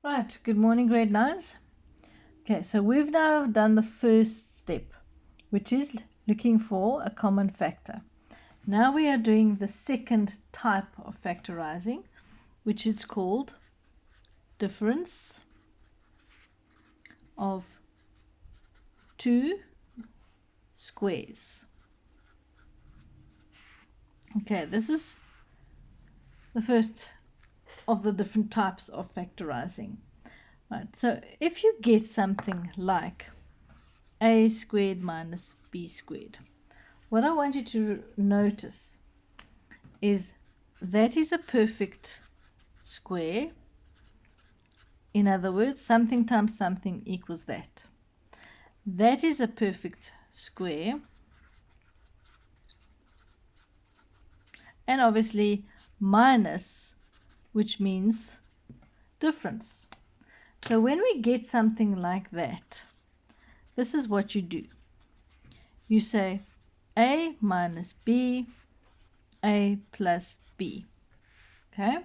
Right, good morning, grade 9s. Okay, so we've now done the first step, which is looking for a common factor. Now we are doing the second type of factorizing, which is called difference of two squares. Okay, this is the first of the different types of factorizing. Right, so if you get something like a squared minus b squared, what I want you to notice is that is a perfect square. In other words, something times something equals that. That is a perfect square. And obviously minus, which means difference. So when we get something like that, this is what you do. You say a minus b, a plus b. Okay?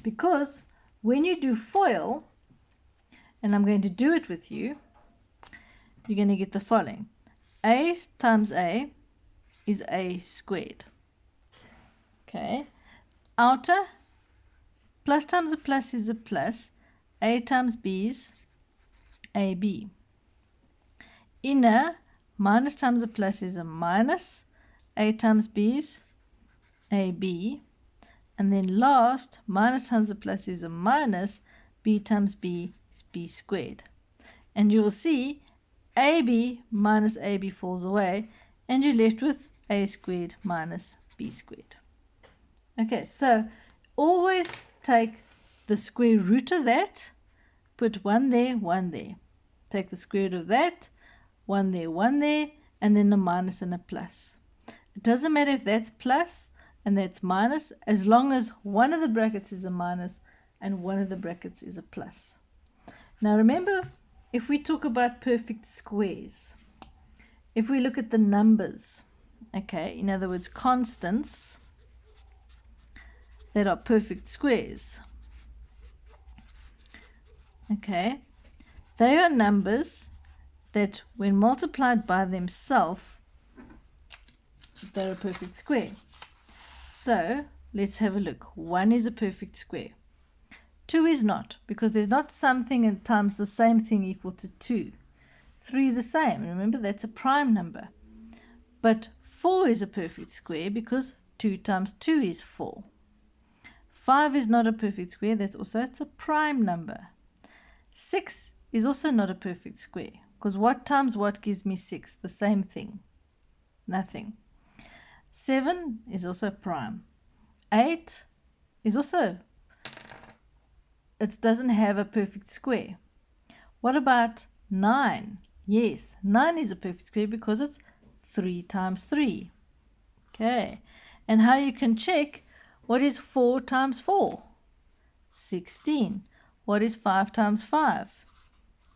Because when you do FOIL, and I'm going to do it with you, you're going to get the following. A times a is a squared. Okay? Outer, plus times a plus is a plus. A times b is ab. Inner, minus times a plus is a minus. A times b is ab. And then last, minus times a plus is a minus. B times b is b squared. And you will see ab minus ab falls away, and you're left with a squared minus b squared. Okay, so always take the square root of that, put 1 there, 1 there. Take the square root of that, 1 there, and then a minus and a plus. It doesn't matter if that's plus and that's minus, as long as one of the brackets is a minus and one of the brackets is a plus. Now remember, if we talk about perfect squares, if we look at the numbers, okay, in other words, constants that are perfect squares, okay, they are numbers that when multiplied by themselves, they're a perfect square. So let's have a look. 1 is a perfect square. 2 is not, because there's not something and times the same thing equal to 2. 3 the same. Remember, that's a prime number. But 4 is a perfect square because 2 times 2 is 4. 5 is not a perfect square. It's a prime number. 6 is also not a perfect square, because what times what gives me 6? The same thing. Nothing. 7 is also prime. 8 is also, it doesn't have a perfect square. What about 9? Yes, 9 is a perfect square because it's 3 times 3. Okay, and how you can check, what is 4 times 4? 16. What is 5 times 5?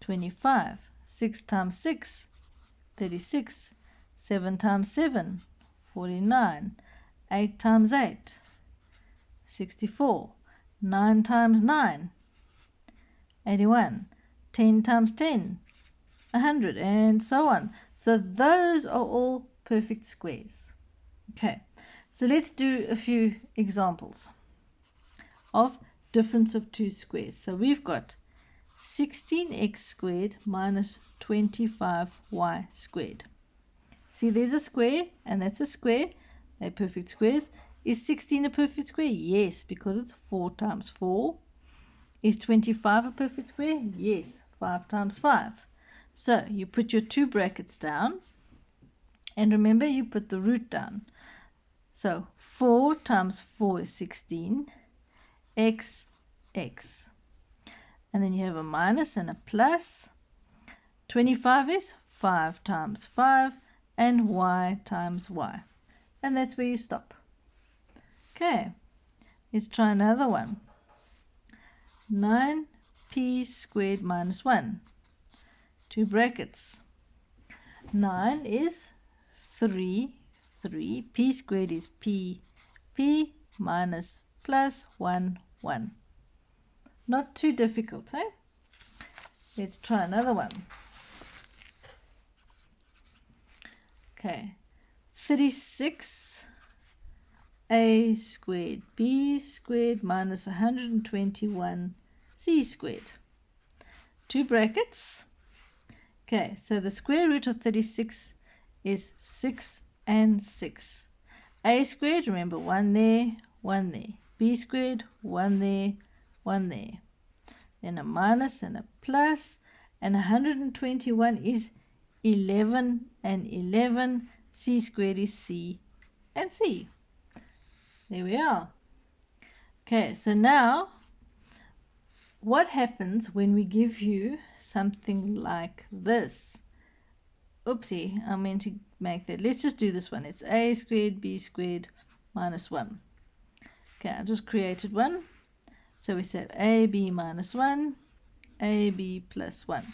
25. 6 times 6? 36. 7 times 7? 49. 8 times 8? 64. 9 times 9? 81. 10 times 10? 100, and so on. So those are all perfect squares. Okay, so let's do a few examples of difference of two squares. So we've got 16x squared minus 25y squared. See, there's a square, and that's a square. They're perfect squares. Is 16 a perfect square? Yes, because it's 4 times 4. Is 25 a perfect square? Yes, 5 times 5. So you put your two brackets down, and remember, you put the root down. So 4 times 4 is 16, x. And then you have a minus and a plus. 25 is 5 times 5, and y times y. And that's where you stop. Okay, let's try another one. 9p squared minus 1. Two brackets. 9 is 3, p squared is p minus plus 1, 1. Not too difficult, eh? Let's try another one. Okay, 36 a squared b squared minus 121 c squared. Two brackets. Okay, so the square root of 36 is 6 and 6. A squared, remember, 1 there, 1 there. B squared, 1 there, 1 there. Then a minus and a plus, and 121 is 11 and 11. C squared is C and C. There we are. Okay, so now what happens when we give you something like this? Oopsie, I meant to make that. Let's just do this one. It's a squared b squared minus 1. Okay, I just created one. So we say ab minus 1, ab plus 1.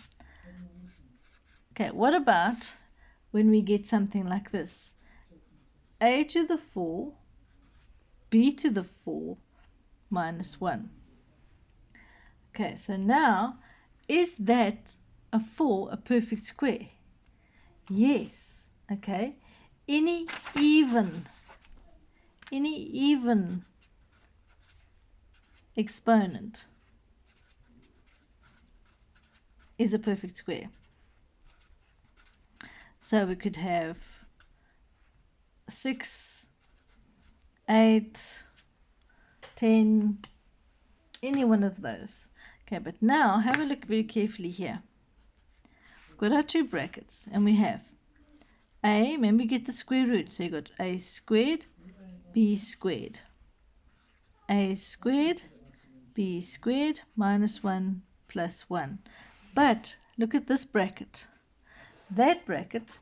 Okay, what about when we get something like this? A to the 4, b to the 4 minus 1. Okay, so now, is that a 4 a perfect square? Yes. Okay, any even exponent is a perfect square. So we could have 6, 8, 10, any one of those. Okay, but now have a look very carefully here. We've got our two brackets, and we have a, remember, get the square root, so you got a squared b squared, a squared b squared minus 1 plus 1. But look at this bracket. That bracket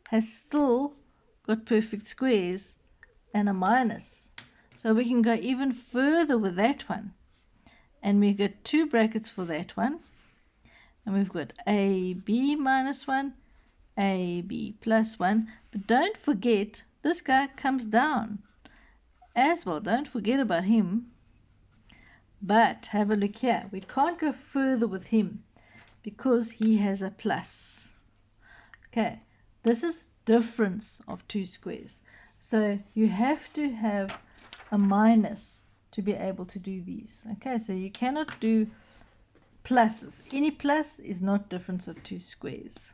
has still got perfect squares and a minus. So we can go even further with that one. And we've got two brackets for that one. And we've got AB minus 1, AB plus 1. But don't forget, this guy comes down as well. Don't forget about him. But have a look here. We can't go further with him because he has a plus. Okay, this is difference of two squares. So you have to have a minus to be able to do these. Okay, so you cannot do pluses. Any plus is not difference of two squares.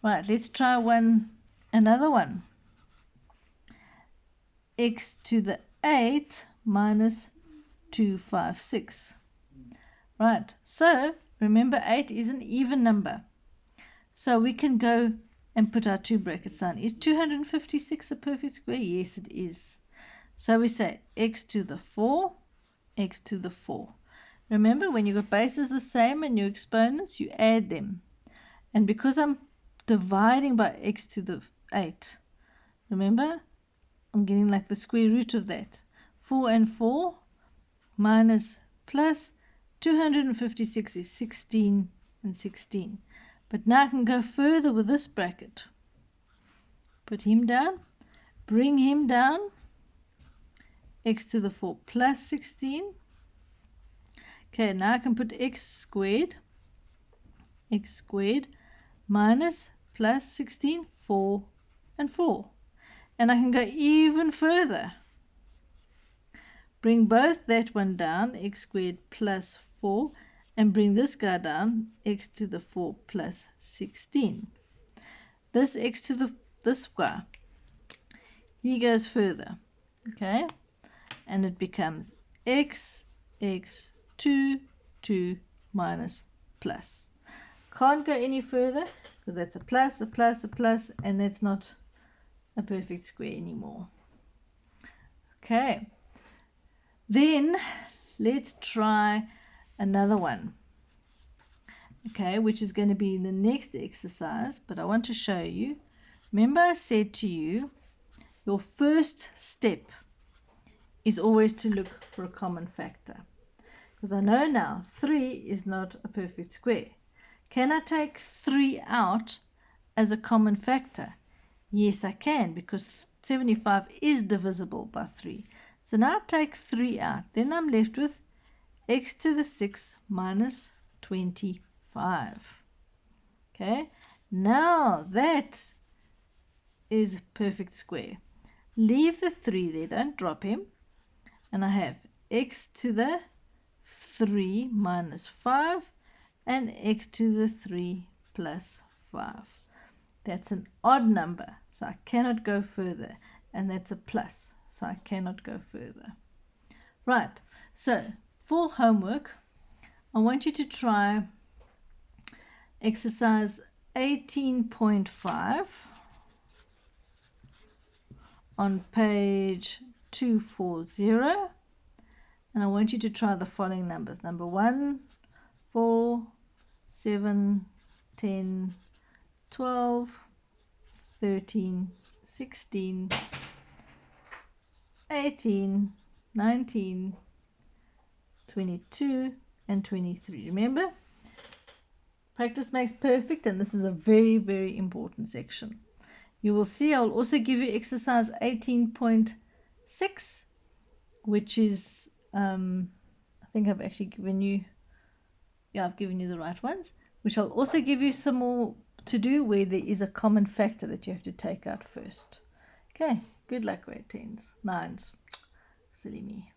Right, let's try another one. X to the 8 minus 256. Right, so remember 8 is an even number. So we can go and put our two brackets down. Is 256 a perfect square? Yes, it is. So we say x to the 4, x to the 4. Remember, when you've got bases the same and your exponents, you add them. And because I'm dividing by x to the 8, remember, I'm getting like the square root of that. 4 and 4 minus plus 256 is 16 and 16. But now I can go further with this bracket. Put him down, bring him down, x to the 4 plus 16. Okay, now I can put x squared minus plus 16, 4 and 4. And I can go even further. Bring both that one down, x squared plus 4, and bring this guy down, x to the 4 plus 16. This this guy, he goes further, okay? And it becomes x 2 minus plus. Can't go any further because that's a plus, a plus, a plus, and that's not a perfect square anymore. Okay, then let's try another one, okay, which is going to be in the next exercise, but I want to show you. Remember, I said to you, your first step is always to look for a common factor, because I know now 3 is not a perfect square. Can I take 3 out as a common factor? Yes, I can, because 75 is divisible by 3. So now I take 3 out. Then I'm left with x to the 6 minus 25. Okay, now that is perfect square. Leave the 3 there, don't drop him. And I have x to the 3 minus 5 and x to the 3 plus 5. That's an odd number, so I cannot go further. And that's a plus, so I cannot go further. Right, so for homework, I want you to try exercise 18.5 on page 240, and I want you to try the following numbers: number 1, 4, 7, 10, 12, 13, 16, 18, 19, 22, and 23. Remember, practice makes perfect, and this is a very, very important section. You will see I'll also give you exercise 18.6, which is, I think I've actually given you, I've given you the right ones, which I'll also give you some more to do where there is a common factor that you have to take out first. Okay, good luck, grade 10s, 9s. Silly me.